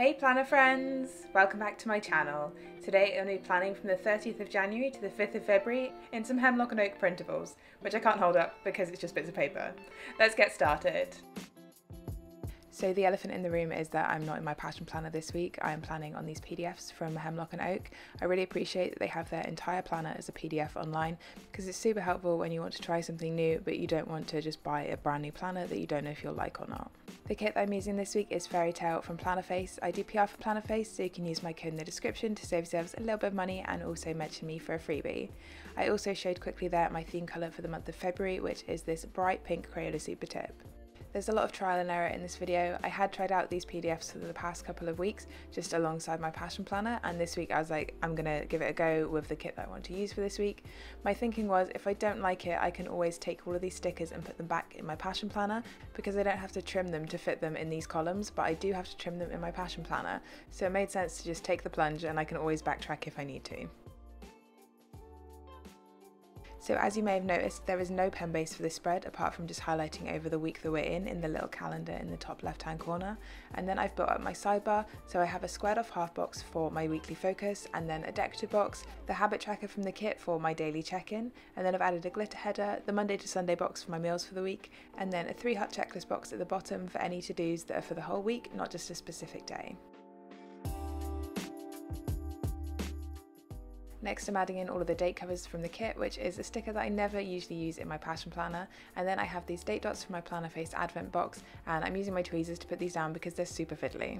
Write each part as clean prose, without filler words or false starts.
Hey planner friends! Welcome back to my channel. Today I'm going to be planning from the 30th of January to the 5th of February in some Hemlock Oak printables, which I can't hold up because it's just bits of paper. Let's get started. So the elephant in the room is that I'm not in my passion planner this week. I am planning on these PDFs from Hemlock Oak. I really appreciate that they have their entire planner as a PDF online because it's super helpful when you want to try something new but you don't want to just buy a brand new planner that you don't know if you'll like or not. The kit that I'm using this week is Fairytale from Plannerface. I do PR for Plannerface, so you can use my code in the description to save yourselves a little bit of money and also mention me for a freebie. I also showed quickly there my theme colour for the month of February, which is this bright pink Crayola Super Tip. There's a lot of trial and error in this video. I had tried out these PDFs for the past couple of weeks just alongside my passion planner, and this week I was like, I'm gonna give it a go with the kit that I want to use for this week. My thinking was if I don't like it, I can always take all of these stickers and put them back in my passion planner because I don't have to trim them to fit them in these columns, but I do have to trim them in my passion planner. So it made sense to just take the plunge and I can always backtrack if I need to. So as you may have noticed, there is no pen base for this spread apart from just highlighting over the week that we're in the little calendar in the top left hand corner. And then I've built up my sidebar, so I have a squared off half box for my weekly focus, and then a decorative box, the habit tracker from the kit for my daily check-in, and then I've added a glitter header, the Monday to Sunday box for my meals for the week, and then a 3-hut checklist box at the bottom for any to-dos that are for the whole week, not just a specific day. Next I'm adding in all of the date covers from the kit, which is a sticker that I never usually use in my passion planner, and then I have these date dots from my Plannerface advent box, and I'm using my tweezers to put these down because they're super fiddly.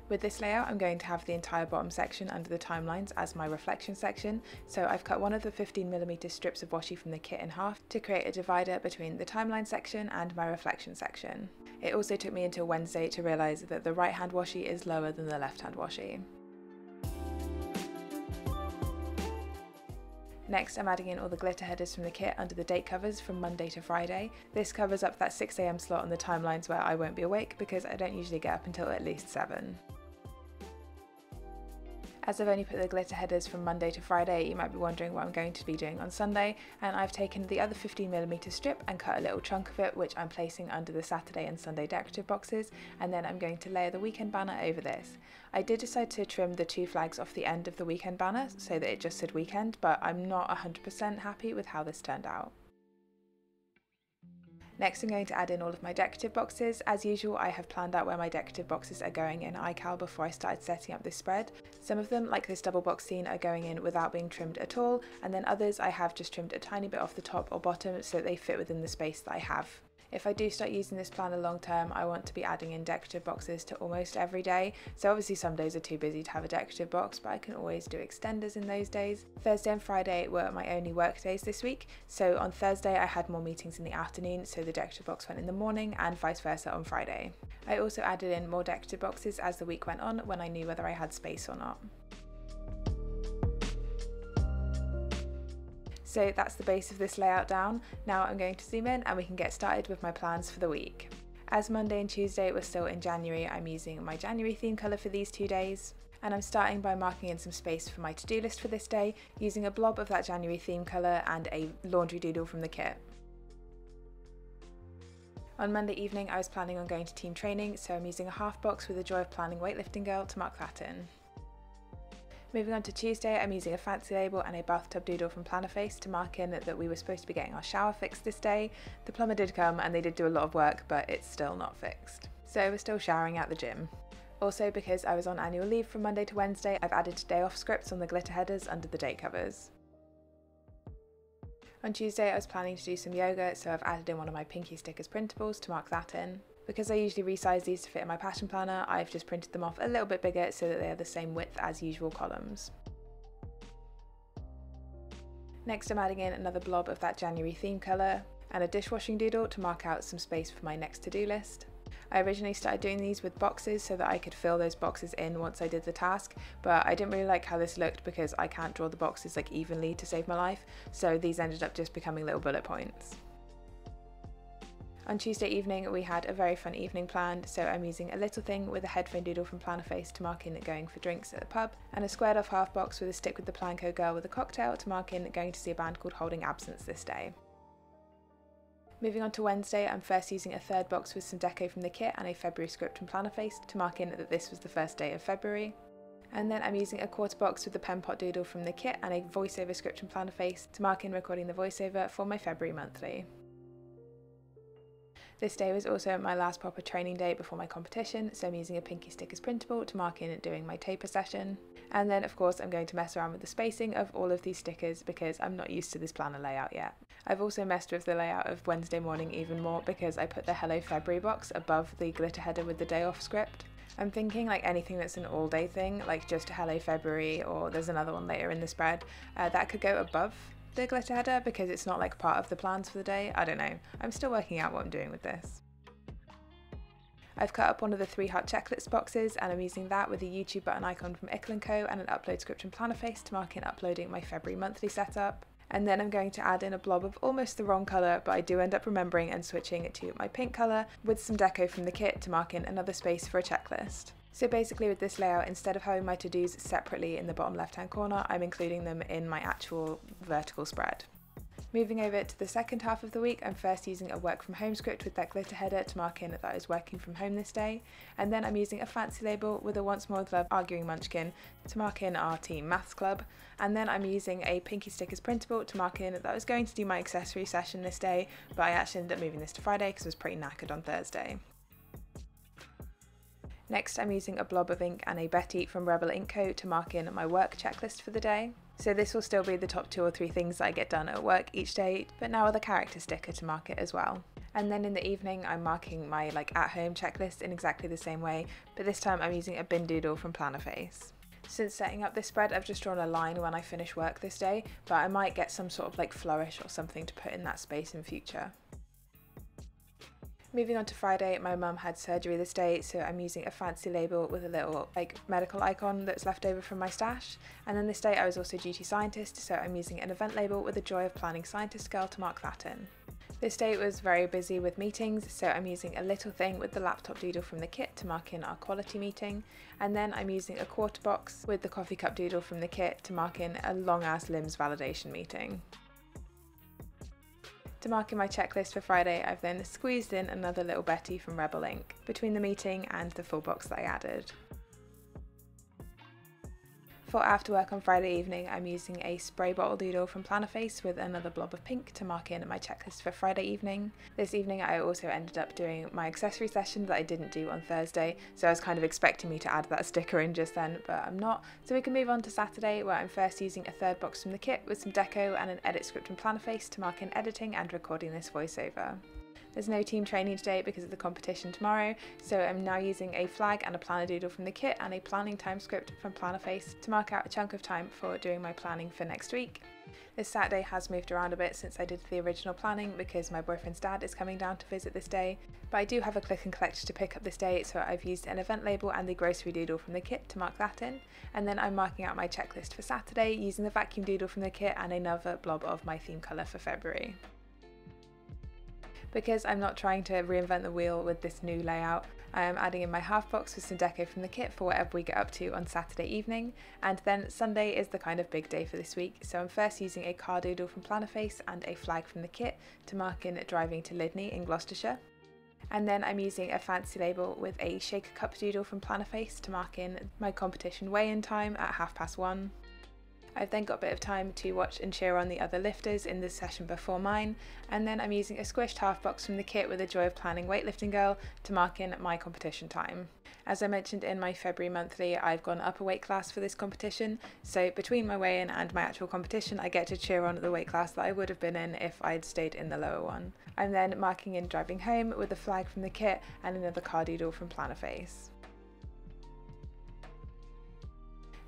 With this layout I'm going to have the entire bottom section under the timelines as my reflection section, so I've cut one of the 15mm strips of washi from the kit in half to create a divider between the timeline section and my reflection section. It also took me until Wednesday to realise that the right hand washi is lower than the left hand washi. Next I'm adding in all the glitter headers from the kit under the date covers from Monday to Friday. This covers up that 6 AM slot on the timelines where I won't be awake because I don't usually get up until at least 7. As I've only put the glitter headers from Monday to Friday, you might be wondering what I'm going to be doing on Sunday, and I've taken the other 15mm strip and cut a little chunk of it, which I'm placing under the Saturday and Sunday decorative boxes, and then I'm going to layer the weekend banner over this. I did decide to trim the 2 flags off the end of the weekend banner so that it just said weekend, but I'm not 100% happy with how this turned out. Next I'm going to add in all of my decorative boxes. As usual, I have planned out where my decorative boxes are going in iCal before I started setting up this spread. Some of them, like this double box scene, are going in without being trimmed at all, and then others I have just trimmed a tiny bit off the top or bottom so that they fit within the space that I have. If I do start using this planner long term, I want to be adding in decorative boxes to almost every day. So obviously some days are too busy to have a decorative box, but I can always do extenders in those days. Thursday and Friday were my only work days this week. So on Thursday I had more meetings in the afternoon, so the decorative box went in the morning, and vice versa on Friday. I also added in more decorative boxes as the week went on when I knew whether I had space or not. So that's the base of this layout down. Now I'm going to zoom in and we can get started with my plans for the week. As Monday and Tuesday were still in January, I'm using my January theme colour for these 2 days. And I'm starting by marking in some space for my to-do list for this day, using a blob of that January theme colour and a laundry doodle from the kit. On Monday evening I was planning on going to team training, so I'm using a half box with the Joy of Planning weightlifting girl to mark that in. Moving on to Tuesday, I'm using a fancy label and a bathtub doodle from Plannerface to mark in that we were supposed to be getting our shower fixed this day. The plumber did come and they did do a lot of work, but it's still not fixed. So we're still showering at the gym. Also, because I was on annual leave from Monday to Wednesday, I've added day off scripts on the glitter headers under the date covers. On Tuesday I was planning to do some yoga, so I've added in one of my Pinky Stickers printables to mark that in. Because I usually resize these to fit in my passion planner, I've just printed them off a little bit bigger so that they are the same width as usual columns. Next I'm adding in another blob of that January theme colour and a dishwashing doodle to mark out some space for my next to-do list. I originally started doing these with boxes so that I could fill those boxes in once I did the task, but I didn't really like how this looked because I can't draw the boxes like evenly to save my life, so these ended up just becoming little bullet points. On Tuesday evening we had a very fun evening planned, so I'm using a little thing with a headphone doodle from Plannerface to mark in going for drinks at the pub, and a squared off half box with a stick with the Planco girl with a cocktail to mark in going to see a band called Holding Absence this day. Moving on to Wednesday, I'm first using a third box with some deco from the kit and a February script from Plannerface to mark in that this was the first day of February. And then I'm using a quarter box with the pen pot doodle from the kit and a voiceover script from Plannerface to mark in recording the voiceover for my February monthly. This day was also my last proper training day before my competition, so I'm using a Pinky Stickers printable to mark in doing my taper session. And then of course I'm going to mess around with the spacing of all of these stickers because I'm not used to this planner layout yet. I've also messed with the layout of Wednesday morning even more because I put the Hello February box above the glitter header with the day off script. I'm thinking like anything that's an all day thing, like just Hello February, or there's another one later in the spread, that could go above the glitter header because it's not like part of the plans for the day. I don't know, I'm still working out what I'm doing with this. I've cut up one of the 3 heart checklist boxes and I'm using that with a YouTube button icon from Ickle & Co and an upload script from Plannerface to mark in uploading my February monthly setup. And then I'm going to add in a blob of almost the wrong colour, but I do end up remembering and switching to my pink colour with some deco from the kit to mark in another space for a checklist. So basically with this layout, instead of having my to-dos separately in the bottom left hand corner, I'm including them in my actual vertical spread. Moving over to the second half of the week, I'm first using a work from home script with that glitter header to mark in that I was working from home this day, and then I'm using a fancy label with a Once More with Love arguing munchkin to mark in our team maths club, and then I'm using a Pinky Stickers printable to mark in that I was going to do my accessory session this day, but I actually ended up moving this to Friday because I was pretty knackered on Thursday. Next I'm using a blob of ink and a Betty from Rebel Ink Co to mark in my work checklist for the day. So this will still be the top 2 or 3 things that I get done at work each day, but now with a character sticker to mark it as well. And then in the evening I'm marking my at home checklist in exactly the same way, but this time I'm using a bin doodle from Plannerface. Since setting up this spread I've just drawn a line when I finish work this day, but I might get some sort of flourish or something to put in that space in future. Moving on to Friday, my mum had surgery this day, so I'm using a fancy label with a little medical icon that's left over from my stash. And then this day I was also duty scientist, so I'm using an event label with a Joy of Planning Scientist girl to mark that in. This day was very busy with meetings, so I'm using a little thing with the laptop doodle from the kit to mark in our quality meeting. And then I'm using a quarter box with the coffee cup doodle from the kit to mark in a long ass limbs validation meeting. To mark in my checklist for Friday, I've then squeezed in another little Betty from Rebel Ink between the meeting and the full box that I added. For after work on Friday evening, I'm using a spray bottle doodle from Plannerface with another blob of pink to mark in my checklist for Friday evening. This evening I also ended up doing my accessory session that I didn't do on Thursday, so I was kind of expecting me to add that sticker in just then, but I'm not. So we can move on to Saturday, where I'm first using a third box from the kit with some deco and an edit script from Plannerface to mark in editing and recording this voiceover. There's no team training today because of the competition tomorrow, so I'm now using a flag and a planner doodle from the kit and a planning time script from Plannerface to mark out a chunk of time for doing my planning for next week. This Saturday has moved around a bit since I did the original planning because my boyfriend's dad is coming down to visit this day, but I do have a click and collect to pick up this day, so I've used an event label and the grocery doodle from the kit to mark that in, and then I'm marking out my checklist for Saturday using the vacuum doodle from the kit and another blob of my theme colour for February. Because I'm not trying to reinvent the wheel with this new layout, I am adding in my half box with some deco from the kit for whatever we get up to on Saturday evening, and then Sunday is the kind of big day for this week, so I'm first using a car doodle from Plannerface and a flag from the kit to mark in driving to Lydney in Gloucestershire. And then I'm using a fancy label with a shaker cup doodle from Plannerface to mark in my competition weigh-in time at 1:30. I've then got a bit of time to watch and cheer on the other lifters in the session before mine, and then I'm using a squished half box from the kit with a Joy of Planning weightlifting girl to mark in my competition time. As I mentioned in my February monthly, I've gone up a weight class for this competition, so between my weigh-in and my actual competition I get to cheer on the weight class that I would have been in if I'd stayed in the lower one. I'm then marking in driving home with a flag from the kit and another car doodle from Plannerface.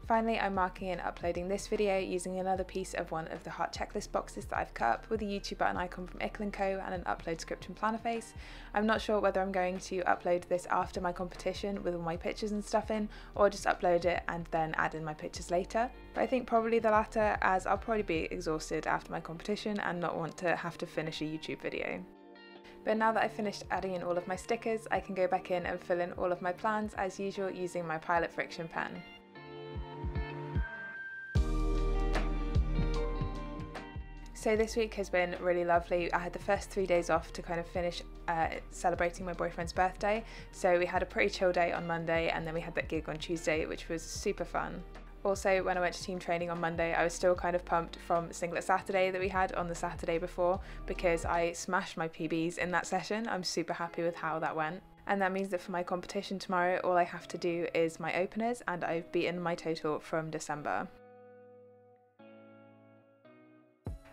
Finally, I'm marking and uploading this video using another piece of one of the heart checklist boxes that I've cut up with a YouTube button icon from Ickle & Co and an upload script from Plannerface. I'm not sure whether I'm going to upload this after my competition with all my pictures and stuff in, or just upload it and then add in my pictures later. But I think probably the latter, as I'll probably be exhausted after my competition and not want to have to finish a YouTube video. But now that I've finished adding in all of my stickers, I can go back in and fill in all of my plans as usual using my Pilot Friction pen. So this week has been really lovely. I had the first 3 days off to kind of finish celebrating my boyfriend's birthday. So we had a pretty chill day on Monday, and then we had that gig on Tuesday, which was super fun. Also, when I went to team training on Monday, I was still kind of pumped from Singlet Saturday that we had on the Saturday before, because I smashed my PBs in that session. I'm super happy with how that went. And that means that for my competition tomorrow, all I have to do is my openers, and I've beaten my total from December.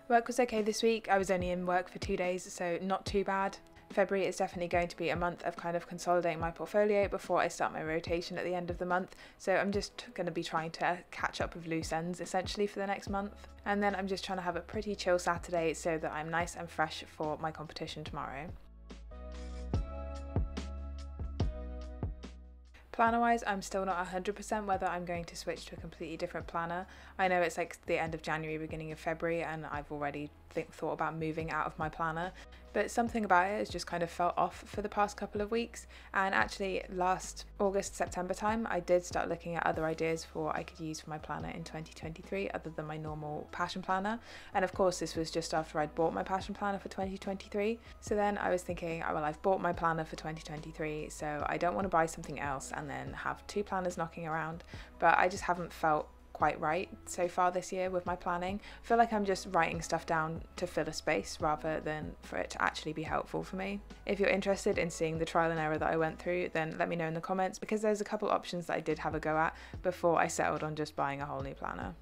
Work was okay this week. I was only in work for 2 days, so not too bad. February is definitely going to be a month of kind of consolidating my portfolio before I start my rotation at the end of the month. So I'm just going to be trying to catch up with loose ends essentially for the next month. And then I'm just trying to have a pretty chill Saturday so that I'm nice and fresh for my competition tomorrow. Planner-wise, I'm still not 100% whether I'm going to switch to a completely different planner. I know it's like the end of January, beginning of February, and I've already thought about moving out of my planner. But something about it has just kind of felt off for the past couple of weeks. And actually last August, September time, I did start looking at other ideas for what I could use for my planner in 2023 other than my normal passion planner. And of course this was just after I'd bought my passion planner for 2023. So then I was thinking, oh, well, I've bought my planner for 2023, so I don't want to buy something else and then have 2 planners knocking around. But I just haven't felt quite right so far this year with my planning. I feel like I'm just writing stuff down to fill a space rather than for it to actually be helpful for me. If you're interested in seeing the trial and error that I went through, then let me know in the comments, because there's a couple options that I did have a go at before I settled on just buying a whole new planner.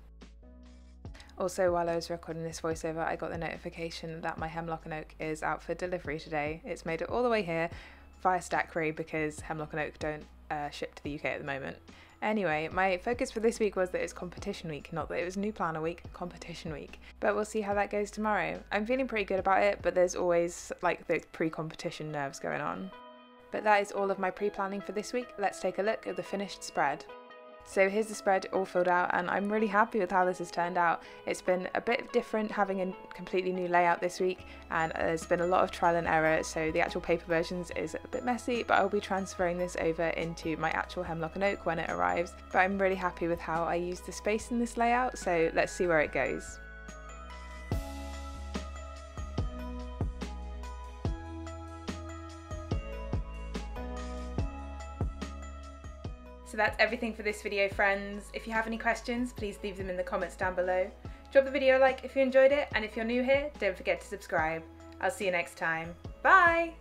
Also, while I was recording this voiceover, I got the notification that my Hemlock Oak is out for delivery today. It's made it all the way here via Stackry because Hemlock Oak don't ship to the UK at the moment. Anyway, my focus for this week was that it's competition week, not that it was new planner week, competition week. But we'll see how that goes tomorrow. I'm feeling pretty good about it, but there's always like those pre-competition nerves going on. But that is all of my pre-planning for this week. Let's take a look at the finished spread. So here's the spread all filled out, and I'm really happy with how this has turned out. It's been a bit different having a completely new layout this week, and there's been a lot of trial and error, so the actual paper versions is a bit messy, but I'll be transferring this over into my actual Hemlock Oak when it arrives. But I'm really happy with how I use the space in this layout, so let's see where it goes. So that's everything for this video, friends. If you have any questions, please leave them in the comments down below. Drop the video a like if you enjoyed it, and if you're new here, don't forget to subscribe. I'll see you next time. Bye!